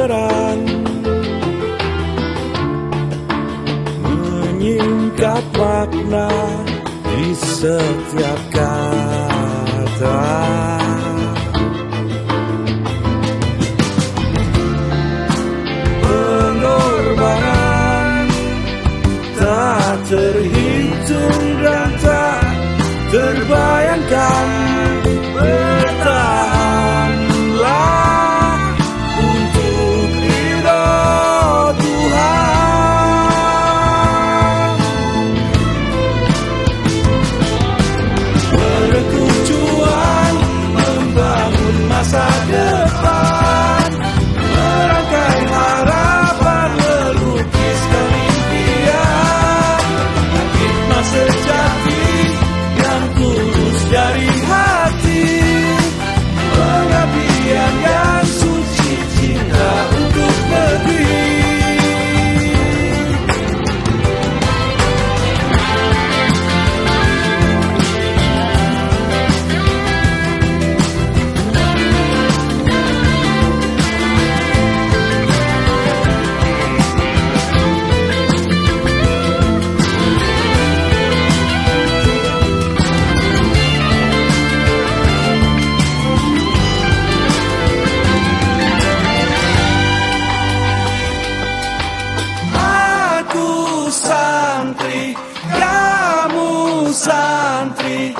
peran menyingkat makna di setiap kata. Pengorbanan tak terhitung dan tak terbayangkan. Bertahanlah untuk ridho Tuhan. Merekuk cuan membangun masa depan, merangkai harapan, melukiskan impian. Hikmah sejati yang tulus dari hati, pengabdian yang suci, cinta untuk negeri. Santri, kamu santri,